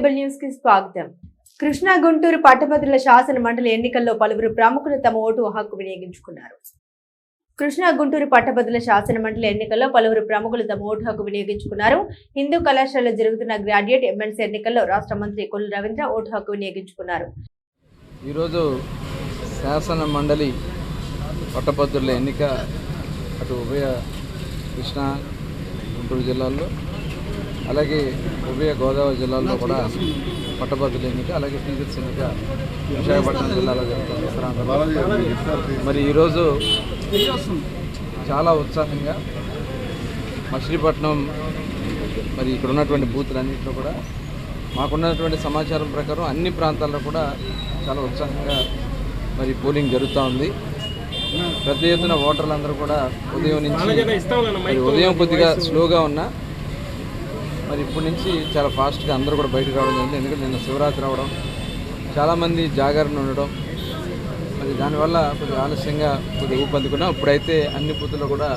Cable news కి స్వాగతం. కృష్ణా గుంటూరు పట్టభద్రుల శాసన మండలి ఎన్నికల్లో పలువురు ప్రముఖులు తమ ఓటు హక్కు వినియోగించుకున్నారు. కృష్ణా గుంటూరు పట్టభద్రుల శాసన మండలి ఎన్నికల్లో పలువురు ప్రముఖులు తమ ఓటు హక్కు వినియోగించుకున్నారు. హిందూ కళాశాలలో జరుగుతున్న గ్రాడ్యుయేట్ ఎమ్మెల్సీ ఎన్నికల్లో రాష్ట్ర మంత్రి కొల్లు రవీంద్ర ఓటు హక్కు వినియోగించుకున్నారు. ఈరోజు శాసన మండలి పట్టభద్రుల ఎన్నిక అటు ఉభయ కృష్ణా గుంటూరు జిల్లాల్లో అలాగే ఉభయ గోదావరి జిల్లాల్లో కూడా పట్టభద్రుల ఎన్నిక అలాగే టీచర్స్ ఎన్నిక విశాఖపట్నం జిల్లాలో జరుగుతుంది. మరి ఈరోజు చాలా ఉత్సాహంగా మచిలీపట్నం మరి ఇక్కడ ఉన్నటువంటి బూతులన్నింటిలో కూడా మాకున్నటువంటి సమాచారం ప్రకారం అన్ని ప్రాంతాల్లో కూడా చాలా ఉత్సాహంగా మరి పోలింగ్ జరుగుతూ ఉంది. పెద్ద ఎత్తున ఓటర్లందరూ కూడా ఉదయం నుంచి ఉదయం కొద్దిగా స్లోగా ఉన్నా మరి ఇప్పటి నుంచి చాలా ఫాస్ట్గా అందరూ కూడా బయటకు రావడం జరిగింది. ఎందుకంటే నిన్న శివరాత్రి రావడం, చాలామంది జాగరణ ఉండడం, మరి దానివల్ల కొద్దిగా ఆలస్యంగా కొద్దిగా ఊపందుకున్నాం. ఇప్పుడైతే అన్ని బూతుల్లో కూడా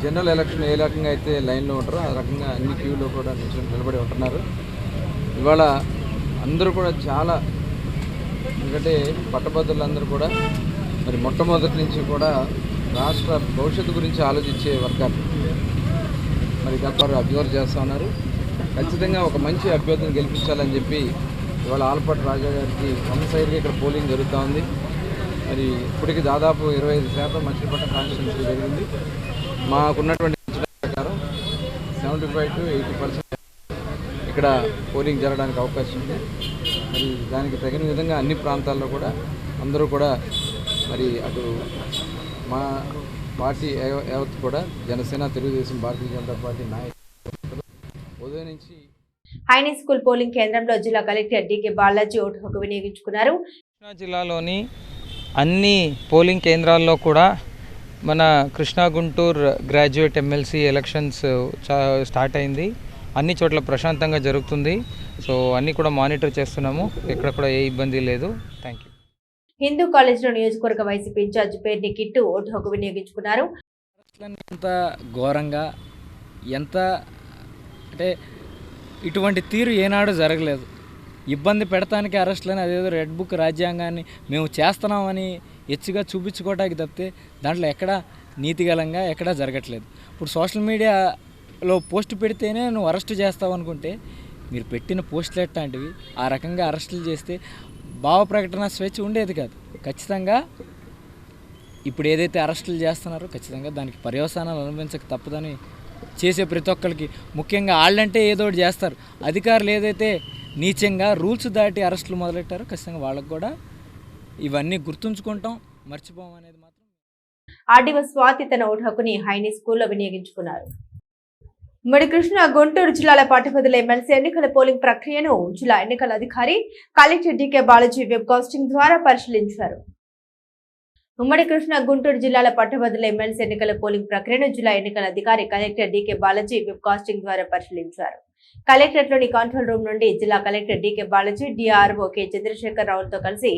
జనరల్ ఎలక్షన్ ఏ రకంగా అయితే లైన్లో ఉంటారో ఆ రకంగా అన్ని క్యూలో కూడా నిలబడి ఉంటున్నారు. ఇవాళ అందరూ కూడా చాలా, ఎందుకంటే పట్టభద్రులందరూ కూడా మరి మొట్టమొదటి నుంచి కూడా రాష్ట్ర భవిష్యత్తు గురించి ఆలోచించే వర్గాలు మరి గత అబ్జర్వ్ చేస్తూ ఉన్నారు. ఖచ్చితంగా ఒక మంచి అభ్యర్థిని గెలిపించాలని చెప్పి ఇవాళ ఆలపాటి రాజా గారికి వన్ సైడ్గా ఇక్కడ పోలింగ్ జరుగుతూ ఉంది. మరి ఇప్పటికి దాదాపు 25% మచిలీపట్నం కాన్స్టిట్యున్సీ జరిగింది. మాకున్నటువంటి ప్రకారం 75 to 80% ఇక్కడ పోలింగ్ జరగడానికి అవకాశం ఉంది. మరి దానికి తగిన విధంగా అన్ని ప్రాంతాల్లో కూడా అందరూ కూడా మరి అటు మా పార్టీ యావత్ కూడా జనసేన, తెలుగుదేశం, భారతీయ జనతా పార్టీ నాయకులు ఉదయం నుంచి హైనీ స్కూల్ పోలింగ్ కేంద్రంలో జిల్లా కలెక్టర్ డికే బాలాజీ ఓటు హక్కు వినియోగించుకున్నారు. కృష్ణా జిల్లాలోని అన్ని పోలింగ్ కేంద్రాల్లో కూడా మన Krishna Guntur graduate MLC elections start అయింది. అన్ని చోట్ల ప్రశాంతంగా జరుగుతుంది. సో అన్నీ కూడా మానిటర్ చేస్తున్నాము. ఎక్కడ కూడా ఏ ఇబ్బంది లేదు. Thank you. హిందూ కాలేజీలో నియోజకవర్గ వైసీపీ ఇన్ఛార్జ్ పేర్ని కిట్టు ఓటు హక్కు వినియోగించుకున్నారు. ఎంత ఘోరంగా ఎంత అంటే ఇటువంటి తీరు ఏనాడు జరగలేదు. ఇబ్బంది పెడతానికి అరెస్టులని అదేదో రెడ్ బుక్ రాజ్యాంగాన్ని మేము చేస్తున్నామని ఎచ్చుగా చూపించుకోవడానికి తప్పితే దాంట్లో ఎక్కడా నీతిగలంగా ఎక్కడా జరగట్లేదు. ఇప్పుడు సోషల్ మీడియాలో పోస్ట్ పెడితేనే నువ్వు అరెస్ట్ చేస్తావు అనుకుంటే మీరు పెట్టిన పోస్టులు ఎట్లాంటివి ఆ రకంగా అరెస్టులు చేస్తే భావ ప్రకటన స్వేచ్ఛ ఉండేది కాదు. ఖచ్చితంగా ఇప్పుడు ఏదైతే అరెస్టులు చేస్తున్నారో ఖచ్చితంగా దానికి పర్యవసానాలు అనుభవించక తప్పదని చేసే ప్రతి ఒక్కరికి, ముఖ్యంగా వాళ్ళంటే ఏదో ఒకటి చేస్తారు. అధికారులు ఏదైతే నీచంగా రూల్స్ దాటి అరెస్టులు మొదలెట్టారో ఖచ్చితంగా వాళ్ళకు కూడా ఇవన్నీ గుర్తుంచుకుంటాం, మర్చిపోం అనేది మాత్రం. ఆర్డీఓ స్వాతి తన ఓటు హక్కుని హైనీ స్కూల్లో వినియోగించుకున్నారు. ఉమ్మడి కృష్ణా గుంటూరు జిల్లాల పట్టభద్రుల ఎమ్మెల్సీ ఎన్నికల పోలింగ్ ప్రక్రియను జిల్లా ఎన్నికల అధికారి collector decay Balaji web casting ద్వారా పరిశీలించారు. ఉమ్మడి కృష్ణా గుంటూరు జిల్లాల పట్టభద్రుల ఎమ్మెల్సీ ఎన్నికల పోలింగ్ ప్రక్రియను జిల్లా ఎన్నికల అధికారి collector decay Balaji web casting ద్వారా పరిశీలించారు. కలెక్టరేట్లోని కంట్రోల్ రూమ్ నుండి జిల్లా collector decay Balaji DRO K Chandrasekhar రావులతో కలిసి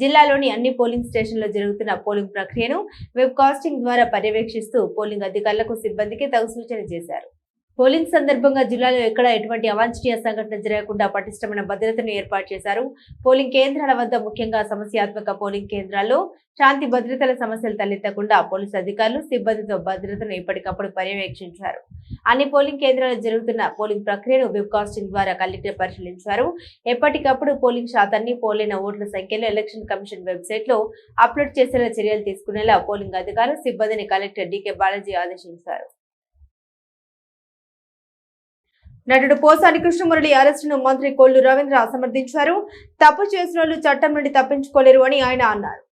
జిల్లాలోని అన్ని పోలింగ్ స్టేషన్లో జరుగుతున్న పోలింగ్ ప్రక్రియను వెబ్ కాస్టింగ్ ద్వారా పర్యవేక్షిస్తూ పోలింగ్ అధికారులకు, సిబ్బందికి తగు సూచన చేశారు. పోలింగ్ సందర్భంగా జిల్లాలో ఎక్కడ ఎటువంటి అవాంఛనీయ సంఘటన జరగకుండా పటిష్టమైన భద్రతను ఏర్పాటు చేశారు. పోలింగ్ కేంద్రాల వద్ద, ముఖ్యంగా సమస్యాత్మక పోలింగ్ కేంద్రాల్లో శాంతి భద్రతల సమస్యలు తలెత్తకుండా పోలీసు అధికారులు, సిబ్బందితో భద్రతను ఎప్పటికప్పుడు పర్యవేక్షించారు. అన్ని పోలింగ్ కేంద్రాల్లో జరుగుతున్న పోలింగ్ ప్రక్రియను వెబ్ కాస్టింగ్ ద్వారా కలెక్టర్ పరిశీలించారు. ఎప్పటికప్పుడు పోలింగ్ శాతాన్ని, పోలైన ఓట్ల సంఖ్యలో ఎలక్షన్ కమిషన్ వెబ్సైట్ లో అప్లోడ్ చేసేలా చర్యలు తీసుకునేలా పోలింగ్ అధికారులు, సిబ్బందిని కలెక్టర్ డికే బాలాజీ ఆదేశించారు. నటుడు పోసాని కృష్ణమురళి అరెస్టును మంత్రి కొల్లు రవీంద్ర సమర్థించారు. తప్పు చేసిన వాళ్ళు చట్టం నుండి తప్పించుకోలేరు అని ఆయన అన్నారు.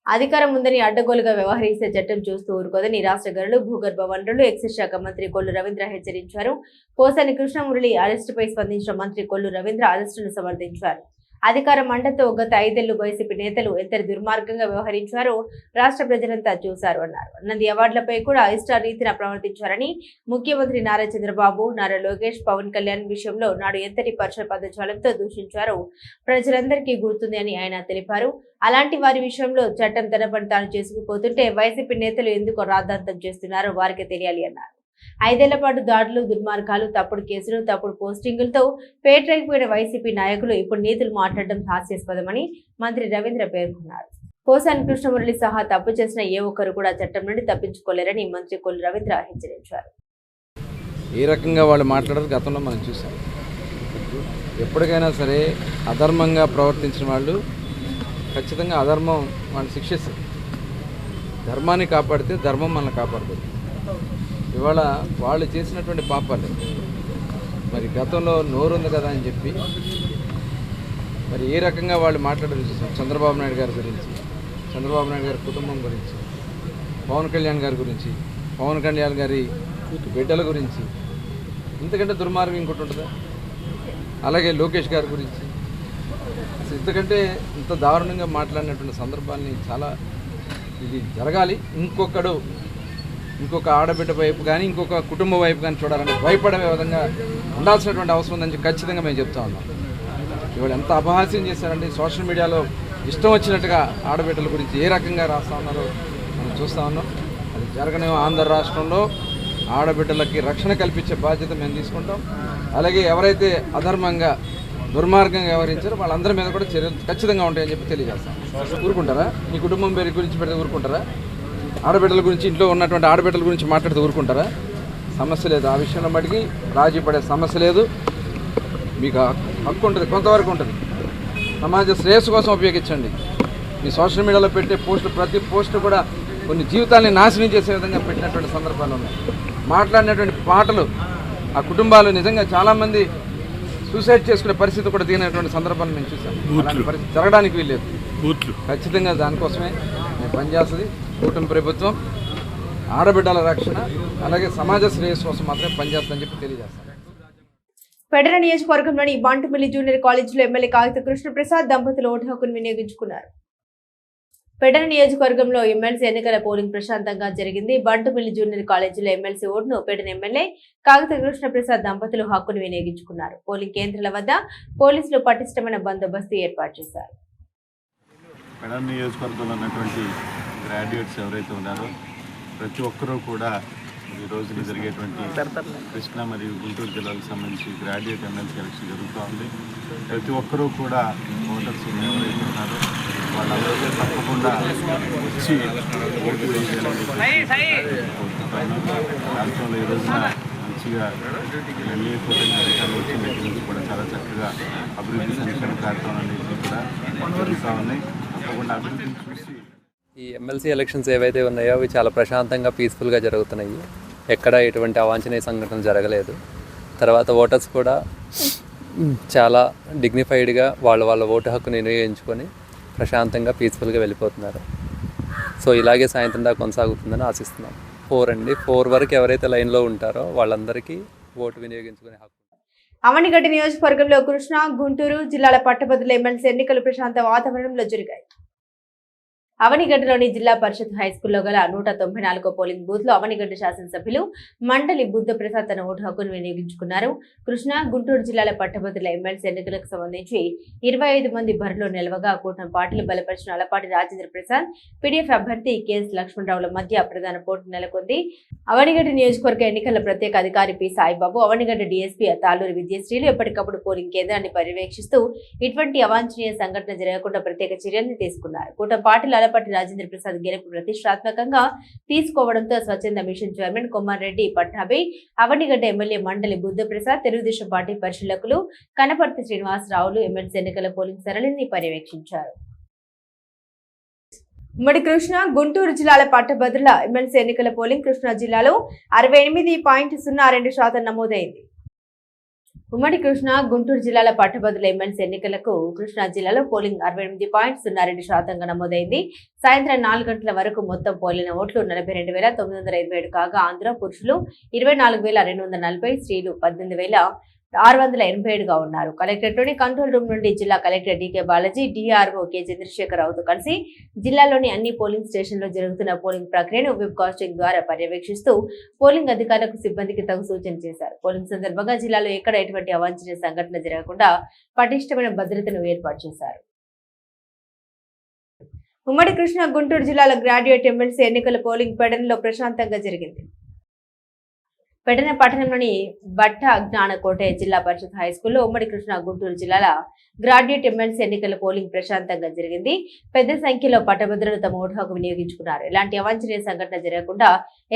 అధికారం ఉందని అడ్డగోలుగా వ్యవహరిస్తే చట్టం చూస్తూ ఊరుకోదని రాష్ట్ర గనులు, భూగర్భ వనరులు, ఎక్సైజ్ శాఖ మంత్రి కొల్లు రవీంద్ర హెచ్చరించారు. పోసాని కృష్ణమురళి అరెస్టుపై స్పందించిన మంత్రి కొల్లు రవీంద్ర అరెస్టును సమర్థించారు. అధికారం మంటతో గత 5 ఏళ్లు వైసీపీ నేతలు ఎంత దుర్మార్గంగా వ్యవహరించారో రాష్ట్ర ప్రజలంతా చూశారు అన్నారు. నంది అవార్డులపై కూడా ఇష్టారీతిన ప్రవర్తించారని, ముఖ్యమంత్రి నారా చంద్రబాబు, నారా లోకేష్, పవన్ కళ్యాణ్ విషయంలో నాడు ఎంతటి పరుష పదజాలంతో దూషించారో ప్రజలందరికీ గుర్తుంది అని ఆయన తెలిపారు. అలాంటి వారి విషయంలో చట్టం తన పని తాను చేసుకుపోతుంటే వైసీపీ నేతలు ఎందుకు రాద్ధాంతం చేస్తున్నారో వారికి తెలియాలి అన్నారు. 5 ఏళ్ల పాటు దాడులు, దుర్మార్గాలు, తప్పుడు కేసులు, తప్పుడు పోస్టింగులతో పేటరేగిపోయిన వైసీపీ నాయకులు ఇప్పుడు నీతులు మాట్లాడడం హాస్యాస్పదమని మంత్రి రవీంద్ర పేర్కొన్నారు. పోసాని కృష్ణమురళి సహా తప్పు చేసిన ఏ ఒక్కరు కూడా చట్టం నుండి తప్పించుకోలేరని మంత్రి కొల్లు రవీంద్ర హెచ్చరించారు. ఏ రకంగా వాళ్ళు మాట్లాడారు గతంలో మనం చూసాం. ఎప్పటికైనా సరే అధర్మంగా ప్రవర్తించిన వాళ్ళు ఖచ్చితంగా అధర్మం వాళ్ళని శిక్షిస్తారు. ధర్మాన్ని కాపాడితే ధర్మం మనల్ని కాపాడుతుంది. ఇవాళ వాళ్ళు చేసినటువంటి పాపాలు మరి గతంలో నోరుంది కదా అని చెప్పి మరి ఏ రకంగా వాళ్ళు మాట్లాడారు చూసాం. చంద్రబాబు నాయుడు గారి గురించి, చంద్రబాబు నాయుడు గారి కుటుంబం గురించి, పవన్ కళ్యాణ్ గారి గురించి, పవన్ కళ్యాణ్ గారి బిడ్డల గురించి, ఇంతకంటే దుర్మార్గం ఇంకోటి ఉంటుందా? అలాగే లోకేష్ గారి గురించి ఇంతకంటే ఇంత దారుణంగా మాట్లాడినటువంటి సందర్భాన్ని చాలా ఇది జరగాలి. ఇంకొక ఆడబిడ్డ వైపు కానీ ఇంకొక కుటుంబ వైపు కానీ చూడాలని భయపడే విధంగా ఉండాల్సినటువంటి అవసరం ఉందని ఖచ్చితంగా మేము చెప్తా ఉన్నాం. ఇవాళ ఎంత అపహాస్యం చేశారంటే సోషల్ మీడియాలో ఇష్టం వచ్చినట్టుగా ఆడబిడ్డల గురించి ఏ రకంగా రాస్తా ఉన్నారో మనం చూస్తూ ఉన్నాం. అది జరగని ఆంధ్ర రాష్ట్రంలో ఆడబిడ్డలకి రక్షణ కల్పించే బాధ్యత మేము తీసుకుంటాం. అలాగే ఎవరైతే అధర్మంగా దుర్మార్గంగా వ్యవహరించారో వాళ్ళందరి మీద కూడా చర్యలు ఖచ్చితంగా ఉంటాయని చెప్పి తెలియజేస్తాం. ఊరుకుంటారా? మీ కుటుంబం పేరు గురించి పెడితే ఊరుకుంటారా? ఆడబిడ్డల గురించి, ఇంట్లో ఉన్నటువంటి ఆడబిడ్డల గురించి మాట్లాడితే ఊరుకుంటారా? సమస్య లేదు. ఆ విషయంలో మటుకి రాజీ పడే సమస్య లేదు. మీకు హక్కు ఉంటుంది, కొంతవరకు ఉంటుంది. సమాజ శ్రేయస్సు కోసం ఉపయోగించండి. మీ సోషల్ మీడియాలో పెట్టే పోస్టులు, ప్రతి పోస్టు కూడా కొన్ని జీవితాలని నాశనం చేసే విధంగా పెట్టినటువంటి సందర్భాలు ఉన్నాయి. మాట్లాడినటువంటి పాటలు ఆ కుటుంబాలు నిజంగా చాలామంది సూసైడ్ చేసుకునే పరిస్థితి కూడా దిగినటువంటి సందర్భాలు మేము చూసాం. అలాంటి పరిస్థితి జరగడానికి వీల్లేదు. ఖచ్చితంగా దానికోసమే మేము పనిచేస్తుంది కూటమి ప్రభుత్వం. ఆడబిడ్డల రక్షణ అలాగే సమాజ శ్రేయస్సు కోసం మాత్రమే పనిచేస్తుందని చెప్పి తెలియజేస్తాం. పెడన నియోజకవర్గంలోని బంటుమిల్లి జూనియర్ కాలేజీలో ఎమ్మెల్యే కాగిత కృష్ణప్రసాద్ దంపతులు ఓటు హక్కును వినియోగించుకున్నారు. పెడన నియోజకవర్గంలో ఎమ్మెల్సీ ఎన్నికల పోలింగ్ ప్రశాంతంగా జరిగింది. బంటుమిల్లి జూనియర్ కాలేజీలో ఎమ్మెల్సీ ఓటును పెడన ఎమ్మెల్యే కాగిత కృష్ణప్రసాద్ దంపతులు హక్కును వినియోగించుకున్నారు. పోలింగ్ కేంద్రాల వద్ద పోలీసులు పటిష్టమైన బందోబస్తు ఏర్పాటు చేశారు. పెడన నియోజకవర్గంలో ఉన్నటువంటి గ్రాడ్యుయేట్స్ ఎవరైతే ఉన్నారో ప్రతి ఒక్కరూ కూడా ఈ రోజున జరిగేటువంటి కృష్ణా మరియు గుంటూరు జిల్లాలకు సంబంధించి గ్రాడ్యుయేట్ ఎమ్మెల్సీ ఎలక్షన్ జరుగుతూ ఉంది. ప్రతి ఒక్కరూ కూడా ఓటర్స్ ఎవరైతే ఉన్నారో వాళ్ళందరూ తప్పకుండా వచ్చి ఓటు వేయాలని రాష్ట్రంలో ఈ రోజున మంచిగా ఎన్డీఏ కూటమి అధికారులు వచ్చిన దగ్గర నుంచి కూడా చాలా చక్కగా అభివృద్ధి సంక్షేమ కార్యక్రమాలు కూడా జరుగుతూ ఉన్నాయి. తప్పకుండా అభివృద్ధిని చూసి ఈ ఎమ్మెల్సీ ఎలక్షన్స్ ఏవైతే ఉన్నాయో అవి చాలా ప్రశాంతంగా పీస్ఫుల్గా జరుగుతున్నాయి. ఎక్కడ ఎటువంటి అవాంఛనీయ సంఘటనలు జరగలేదు. తర్వాత ఓటర్స్ కూడా చాలా డిగ్నిఫైడ్గా వాళ్ళ ఓటు హక్కును వినియోగించుకొని ప్రశాంతంగా పీస్ఫుల్గా వెళ్ళిపోతున్నారు. సో ఇలాగే సాయంత్రం దాకా కొనసాగుతుందని ఆశిస్తున్నాం. 4 వరకు ఎవరైతే లైన్లో ఉంటారో వాళ్ళందరికీ ఓటు వినియోగించుకునే హక్కు. అవనిగడ్డ నియోజకవర్గంలో కృష్ణా, గుంటూరు జిల్లాల పట్టభద్రుల ఎమ్మెల్సీ ఎన్నికలు ప్రశాంత వాతావరణంలో జరిగాయి. అవనిగడ్డలోని జిల్లా పరిషత్ హైస్కూల్లో గల 194 పోలింగ్ బూత్ లో అవనిగడ్డ శాసనసభ్యులు మండలి బుద్ధప్రసాద్ తన ఓటు హక్కును వినియోగించుకున్నారు. కృష్ణా, గుంటూరు జిల్లాల పట్టభద్రుల ఎమ్మెల్సీ ఎన్నికలకు సంబంధించి 25 మంది బరిలో నిలవగా కూటమి పార్టీలు బలపరిచిన అలపాటి రాజేంద్ర ప్రసాద్, పీడీఎఫ్ అభ్యర్థి కేఎస్ లక్ష్మణరావుల మధ్య ప్రధాన పోటీ నెలకొంది. అవనిగడ్డ నియోజకవర్గ ఎన్నికల ప్రత్యేక అధికారి పి సాయిబాబు, అవనిగడ్డ డీఎస్పీ తాలూరి విద్యశ్రీలు ఎప్పటికప్పుడు పోలింగ్ కేంద్రాన్ని పర్యవేక్షిస్తూ ఇటువంటి అవాంఛనీయ సంఘటన జరగకుండా ప్రత్యేక చర్యల్ని తీసుకున్నారు. కూటమి పార్టీలు అలపాటి రాజేంద్ర ప్రసాద్ గెలుపు ప్రతిష్టాత్మకంగా తీసుకోవడంతో స్వచ్ఛంద mission chairman Kommareddy Pattabhi, Avanigadda MLA Mandali Buddhaprasad, Telugudesam party పరిశీలకులు కనపర్తి శ్రీనివాసరావులు ఎమ్మెల్సీ ఎన్నికల పోలింగ్ సరళిని పర్యవేక్షించారు. ఉమ్మడి కృష్ణా, గుంటూరు జిల్లాల పట్టభద్రుల ఎమ్మెల్సీ ఎన్నికల పోలింగ్ కృష్ణా జిల్లాలో 68.02% నమోదైంది. ఉమ్మడి కృష్ణా, గుంటూరు జిల్లాల పట్టభద్రుల ఎమ్మెల్సీ ఎన్నికలకు కృష్ణా జిల్లాలో పోలింగ్ 68.02% నమోదైంది. సాయంత్రం 4 గంటల వరకు మొత్తం పోలిన ఓట్లు 42,927 కాగా ఆంధ్ర పురుషులు 24,240, స్త్రీలు 18,687గా ఉన్నారు. కలెక్టరేట్లోని కంట్రోల్ రూమ్ నుండి జిల్లా collector D K Balaji, DRO K చంద్రశేఖరరావుతో కలిసి జిల్లాలోని అన్ని పోలింగ్ స్టేషన్లో జరుగుతున్న పోలింగ్ ప్రక్రియను వెబ్ కాస్టింగ్ ద్వారా పర్యవేక్షిస్తూ పోలింగ్ అధికారులకు, సిబ్బందికి తగు సూచన చేశారు. పోలింగ్ సందర్భంగా జిల్లాలో ఎక్కడ ఎటువంటి అవాంఛనీయ సంఘటన జరగకుండా పటిష్టమైన భద్రతను ఏర్పాటు చేశారు. ఉమ్మడి కృష్ణా, గుంటూరు జిల్లాల గ్రాడ్యుయేట్ ఎమ్మెల్సీ ఎన్నికల పోలింగ్ పెడన్లో ప్రశాంతంగా జరిగింది. పెడన పట్టణంలోని బట్ట జ్ఞానకోట జిల్లా పరిషత్ హైస్కూల్లో ఉమ్మడి కృష్ణా గుంటూరు జిల్లాల గ్రాడ్యుయేట్ ఎమ్మెల్సీ ఎన్నికల పోలింగ్ ప్రశాంతంగా జరిగింది. పెద్ద సంఖ్యలో పట్టభద్రులు తమ ఓటు హక్కు వినియోగించుకున్నారు. ఎలాంటి అవాంఛనీయ సంఘటన జరగకుండా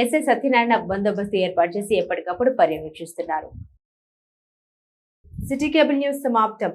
ఎస్ఐ సత్యనారాయణ బందోబస్తు ఏర్పాటు చేసి ఎప్పటికప్పుడు పర్యవేక్షిస్తున్నారు. సిటీ కేబుల్ న్యూస్ సమాప్తం.